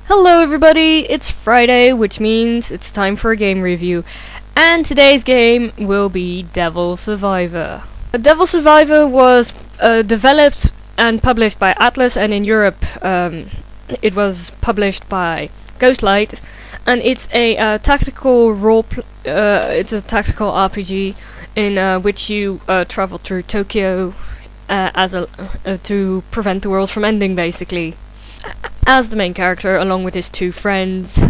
Hello everybody, it's Friday, which means it's time for a game review. And today's game will be Devil Survivor. Devil Survivor was developed and published by Atlas, and in Europe it was published by Ghostlight. And it's a tactical it's a tactical RPG in which you travel through Tokyo to prevent the world from ending, basically, as the main character, along with his two friends.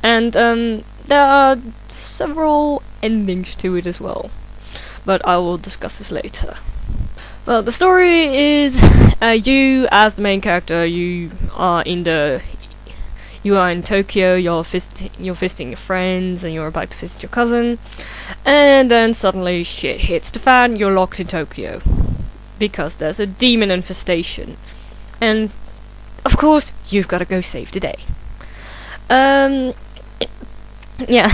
And there are several endings to it as well, but I will discuss this later. Well, the story is you, as the main character, you are in Tokyo. You're visiting your friends, and you're about to visit your cousin, and then suddenly shit hits the fan. You're locked in Tokyo because there's a demon infestation, and of course, you've got to go save the day. Yeah.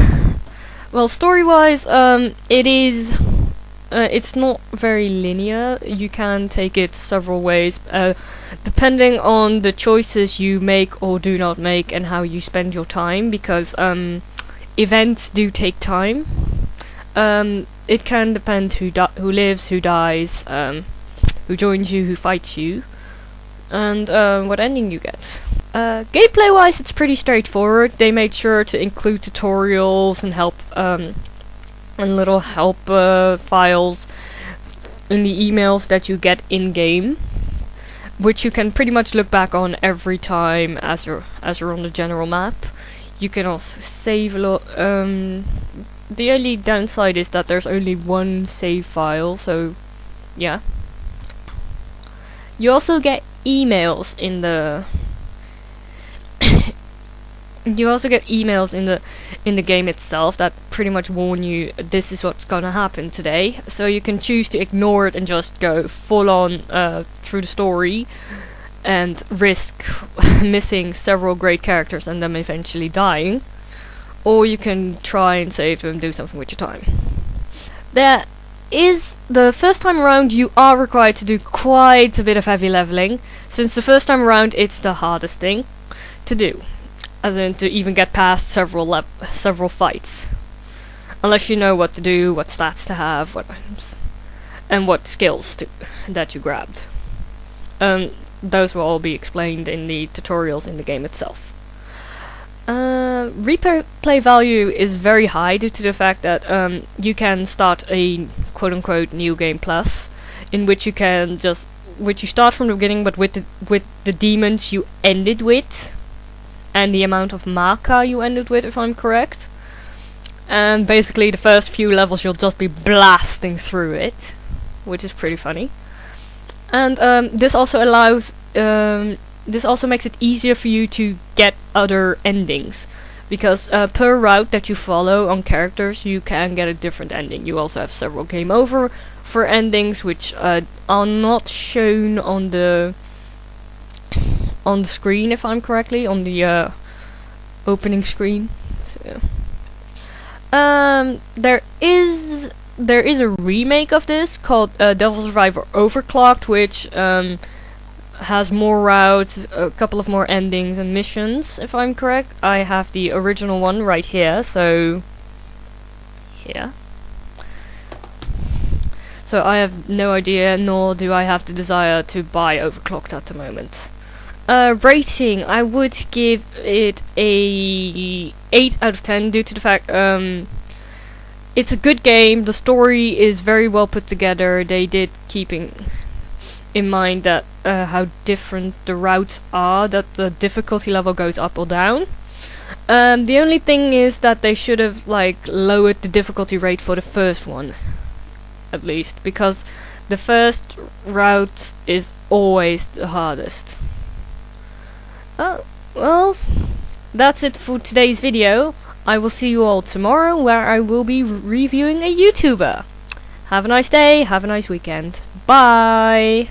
Well, story-wise, it's not very linear. You can take it several ways, depending on the choices you make or do not make, and how you spend your time. Because events do take time. It can depend who lives, who dies, who joins you, who fights you, and what ending you get. Gameplay wise, it's pretty straightforward. They made sure to include tutorials and help and little help files in the emails that you get in game, which you can pretty much look back on every time as you're on the general map. You can also save a lot. The only downside is that there's only one save file, so yeah. You also get emails in the in the game itself that pretty much warn you this is what's gonna happen today. So you can choose to ignore it and just go full on through the story and risk missing several great characters and them eventually dying, or you can try and save them, do something with your time. The first time around you are required to do quite a bit of heavy leveling, since the first time around it's the hardest thing to do, as in to even get past several fights, unless you know what to do, what stats to have, and what skills that you grabbed. Those will all be explained in the tutorials in the game itself. Replay value is very high due to the fact that you can start a quote-unquote new game plus, in which you start from the beginning, but with the demons you ended with, and the amount of Maka you ended with, if I'm correct. And basically the first few levels you'll just be blasting through it, which is pretty funny. And this also makes it easier for you to get other endings, because per route that you follow on characters you can get a different ending. You also have several game over for endings, which are not shown on the screen, if I'm correctly, on the opening screen. So, there is a remake of this called Devil Survivor Overclocked, which has more routes, a couple of more endings and missions, if I'm correct. I have the original one right here, so here. So I have no idea, nor do I have the desire to buy Overclocked at the moment. Rating, I would give it a 8 out of 10 due to the fact it's a good game. The story is very well put together. They did keeping in mind that how different the routes are, that the difficulty level goes up or down. The only thing is that they should have lowered the difficulty rate for the first one, at least, because the first route is always the hardest. Well, that's it for today's video. I will see you all tomorrow, where I will be reviewing a YouTuber. Have a nice day, have a nice weekend. Bye!